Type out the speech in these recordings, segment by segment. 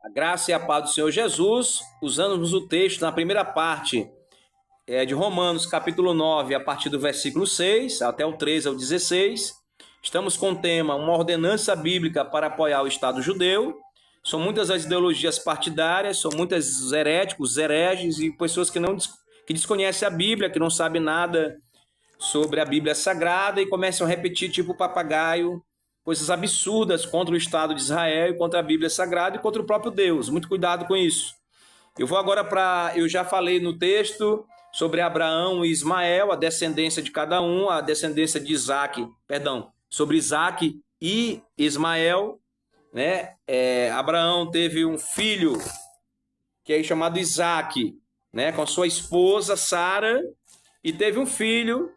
A graça e a paz do Senhor Jesus, usando o texto na primeira parte de Romanos, capítulo 9, a partir do versículo 6 até o 13 ao 16. Estamos com o tema uma ordenança bíblica para apoiar o Estado judeu. São muitas as ideologias partidárias, são muitos os heréticos, hereges e pessoas que desconhecem a Bíblia, que não sabem nada sobre a Bíblia Sagrada e começam a repetir tipo papagaio coisas absurdas contra o Estado de Israel, contra a Bíblia Sagrada e contra o próprio Deus. Muito cuidado com isso. Eu vou agora eu já falei no texto sobre Abraão e Ismael, a descendência de cada um, a descendência de sobre Isaac e Ismael, né? Abraão teve um filho que é chamado Isaac, né? Com sua esposa Sara, e teve um filho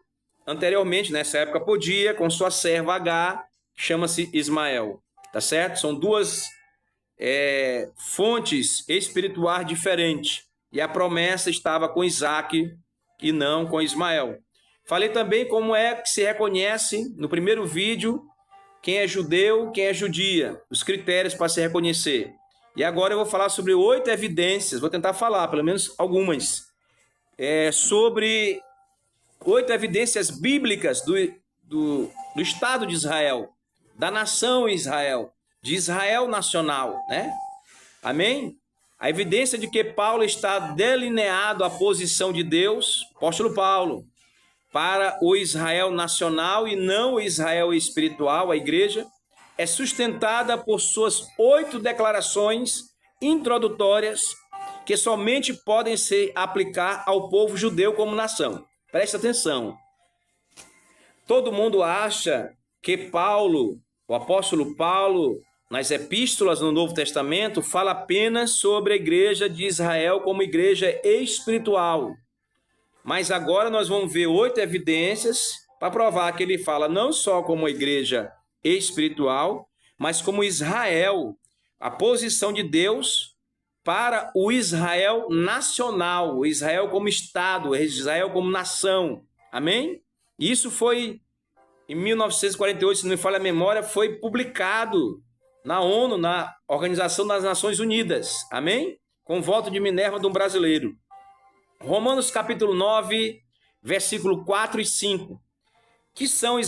anteriormente, nessa época podia, com sua serva Agar, chama-se Ismael, tá certo? São duas fontes espirituais diferentes, e a promessa estava com Isaac e não com Ismael. Falei também como é que se reconhece no primeiro vídeo quem é judeu, quem é judia, os critérios para se reconhecer. E agora eu vou falar sobre 8 evidências, vou tentar falar pelo menos algumas, sobre 8 evidências bíblicas do Estado de Israel, da nação Israel, de Israel nacional, né? Amém? A evidência de que Paulo está delineado a posição de Deus, apóstolo Paulo, para o Israel nacional e não o Israel espiritual, a igreja, é sustentada por suas 8 declarações introdutórias que somente podem se aplicar ao povo judeu como nação. Preste atenção. Todo mundo acha que Paulo, o apóstolo Paulo, nas epístolas no Novo Testamento, fala apenas sobre a igreja de Israel como igreja espiritual. Mas agora nós vamos ver 8 evidências para provar que ele fala não só como igreja espiritual, mas como Israel, a posição de Deus para o Israel nacional, o Israel como Estado, o Israel como nação. Amém? Isso foi em 1948, se não me falha a memória, foi publicado na ONU, na Organização das Nações Unidas. Amém? Com o voto de Minerva de um brasileiro. Romanos capítulo 9, versículo 4 e 5. Que são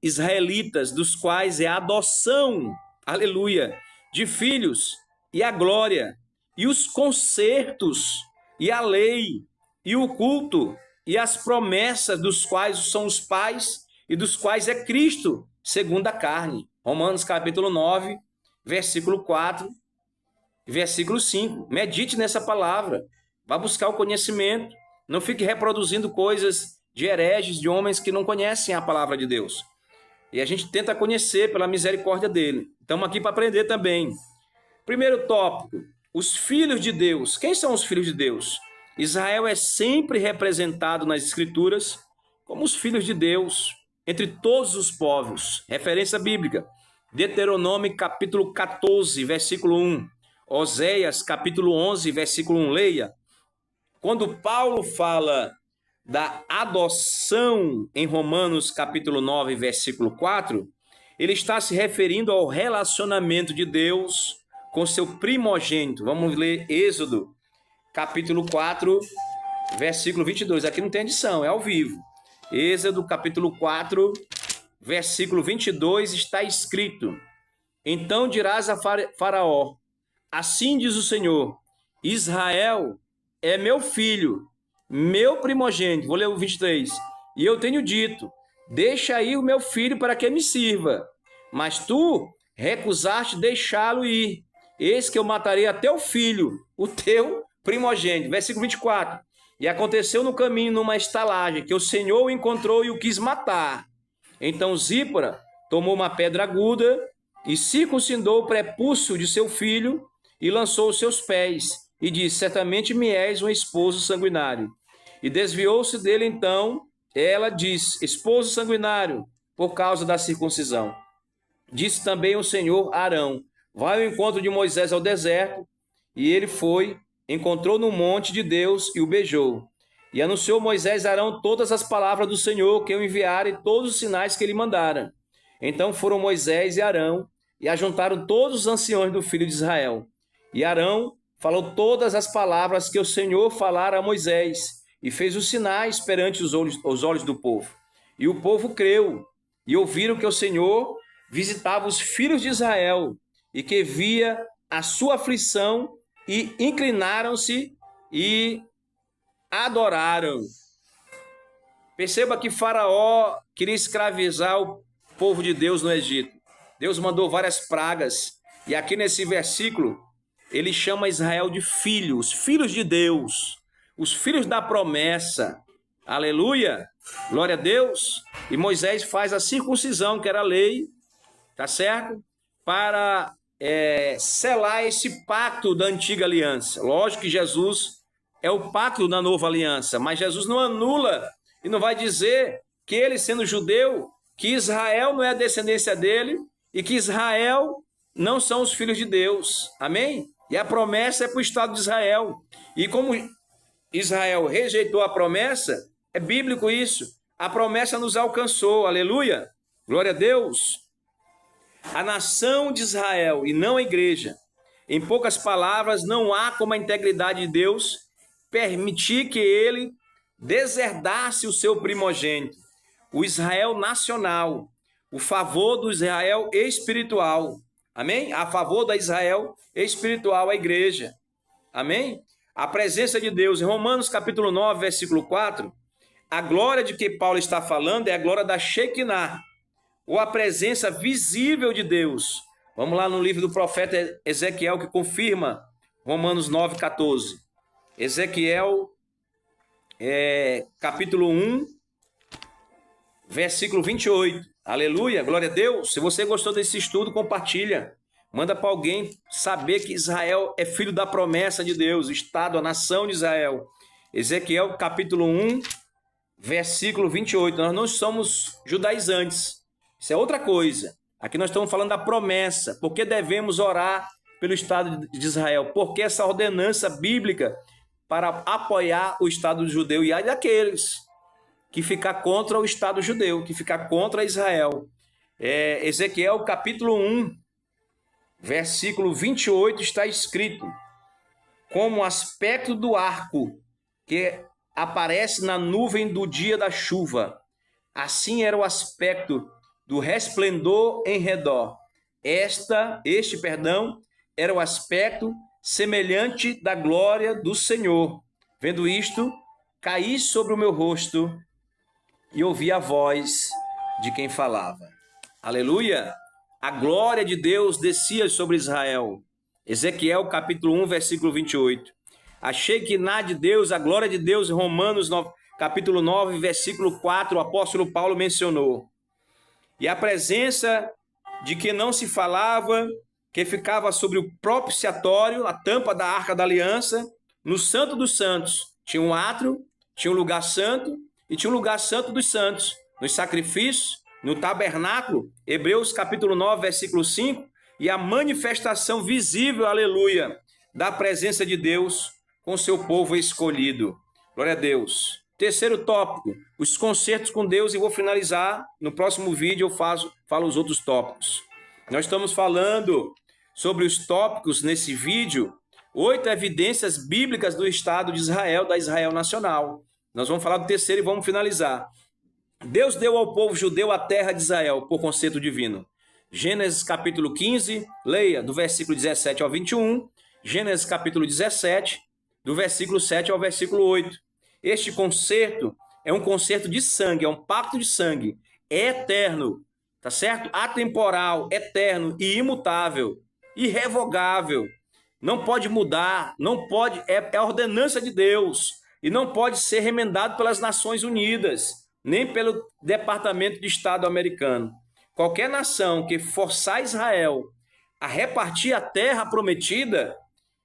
israelitas, dos quais é a adoção, aleluia, de filhos e a glória, e os concertos, e a lei, e o culto, e as promessas dos quais são os pais, e dos quais é Cristo, segundo a carne. Romanos capítulo 9, versículo 4, versículo 5. Medite nessa palavra, vá buscar o conhecimento, não fique reproduzindo coisas de hereges, de homens que não conhecem a palavra de Deus. E a gente tenta conhecer pela misericórdia dele. Estamos aqui para aprender também. Primeiro tópico, os filhos de Deus. Quem são os filhos de Deus? Israel é sempre representado nas Escrituras como os filhos de Deus, entre todos os povos. Referência bíblica. Deuteronômio capítulo 14, versículo 1. Oséias capítulo 11, versículo 1. Leia. Quando Paulo fala da adoção em Romanos capítulo 9, versículo 4, ele está se referindo ao relacionamento de Deus com seu primogênito. Vamos ler Êxodo capítulo 4, versículo 22. Aqui não tem edição, é ao vivo. Êxodo capítulo 4, versículo 22 está escrito: Então dirás a Faraó, assim diz o Senhor, Israel é meu filho, meu primogênito. Vou ler o 23. E eu tenho dito, deixa aí o meu filho para que me sirva. Mas tu recusaste deixá-lo ir. Eis que eu matarei até o filho, o teu primogênito. Versículo 24. E aconteceu no caminho, numa estalagem, que o Senhor o encontrou e o quis matar. Então Zípora tomou uma pedra aguda e circuncidou o prepúcio de seu filho e lançou os seus pés. E disse, certamente me és um esposo sanguinário. E desviou-se dele então, ela disse, esposo sanguinário, por causa da circuncisão. Disse também o Senhor a Arão, vai ao encontro de Moisés ao deserto, e ele foi, encontrou no monte de Deus e o beijou. E anunciou Moisés a Arão todas as palavras do Senhor que o enviara e todos os sinais que ele mandara. Então foram Moisés e Arão e ajuntaram todos os anciões do filho de Israel. E Arão falou todas as palavras que o Senhor falara a Moisés, e fez os sinais perante os olhos do povo. E o povo creu, e ouviram que o Senhor visitava os filhos de Israel, e que via a sua aflição, e inclinaram-se e adoraram. Perceba que Faraó queria escravizar o povo de Deus no Egito. Deus mandou várias pragas, e aqui nesse versículo, ele chama Israel de filhos, filhos de Deus, os filhos da promessa. Aleluia! Glória a Deus! E Moisés faz a circuncisão, que era a lei, tá certo? Para selar esse pacto da antiga aliança. Lógico que Jesus é o pacto da nova aliança, mas Jesus não anula e não vai dizer que ele, sendo judeu, que Israel não é a descendência dele e que Israel não são os filhos de Deus. Amém? E a promessa é para o Estado de Israel. E como Israel rejeitou a promessa, é bíblico isso. A promessa nos alcançou. Aleluia! Glória a Deus! A nação de Israel e não a igreja. Em poucas palavras, não há como a integridade de Deus permitir que ele deserdasse o seu primogênito, o Israel nacional, o favor do Israel espiritual. Amém? A favor da Israel espiritual, a igreja. Amém? A presença de Deus. Em Romanos capítulo 9, versículo 4, a glória de que Paulo está falando é a glória da Shekinah, ou a presença visível de Deus. Vamos lá no livro do profeta Ezequiel, que confirma Romanos 9, 14. Ezequiel, capítulo 1, versículo 28. Aleluia, glória a Deus. Se você gostou desse estudo, compartilha. Manda para alguém saber que Israel é filho da promessa de Deus, o Estado, a nação de Israel. Ezequiel, capítulo 1, versículo 28. Nós não somos judaizantes. Isso é outra coisa. Aqui nós estamos falando da promessa. Por que devemos orar pelo Estado de Israel? Porque essa ordenança bíblica para apoiar o Estado judeu e ai daqueles que ficar contra o Estado judeu, que ficar contra Israel. Ezequiel capítulo 1, versículo 28 está escrito: como o aspecto do arco que aparece na nuvem do dia da chuva, assim era o aspecto do resplendor em redor. Este era o aspecto semelhante da glória do Senhor. Vendo isto, caí sobre o meu rosto e ouvi a voz de quem falava. Aleluia! A glória de Deus descia sobre Israel. Ezequiel capítulo 1, versículo 28. A Shekinah de Deus, a glória de Deus, em Romanos capítulo 9, versículo 4, o apóstolo Paulo mencionou. E a presença de que não se falava, que ficava sobre o propiciatório, a tampa da arca da aliança, no Santo dos Santos. Tinha um átrio, tinha um lugar santo e tinha um lugar santo dos santos. Nos sacrifícios, no tabernáculo, Hebreus capítulo 9, versículo 5, e a manifestação visível, aleluia, da presença de Deus com seu povo escolhido. Glória a Deus. Terceiro tópico, os concertos com Deus, e vou finalizar. No próximo vídeo eu falo os outros tópicos. Nós estamos falando sobre os tópicos nesse vídeo, 8 evidências bíblicas do Estado de Israel, da Israel nacional. Nós vamos falar do terceiro e vamos finalizar. Deus deu ao povo judeu a terra de Israel por concerto divino. Gênesis capítulo 15, leia do versículo 17 ao 21. Gênesis capítulo 17, do versículo 7 ao versículo 8. Este concerto é um concerto de sangue, é um pacto de sangue, é eterno, tá certo? Atemporal, eterno e imutável, irrevogável. Não pode mudar, não pode, é a ordenança de Deus e não pode ser remendado pelas Nações Unidas, nem pelo Departamento de Estado americano. Qualquer nação que forçar Israel a repartir a terra prometida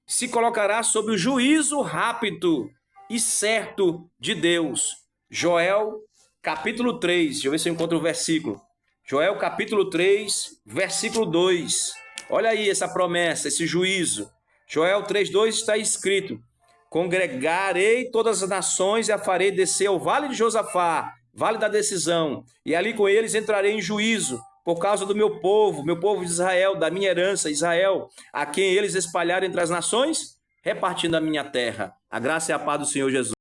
se colocará sob o juízo rápido e certo de Deus. Joel capítulo 3, deixa eu ver se eu encontro o versículo. Joel capítulo 3, versículo 2. Olha aí essa promessa, esse juízo. Joel 3:2 está escrito: congregarei todas as nações e a farei descer ao vale de Josafá, vale da decisão, e ali com eles entrarei em juízo, por causa do meu povo de Israel, da minha herança, Israel, a quem eles espalharam entre as nações, repartindo a minha terra. A graça e a paz do Senhor Jesus.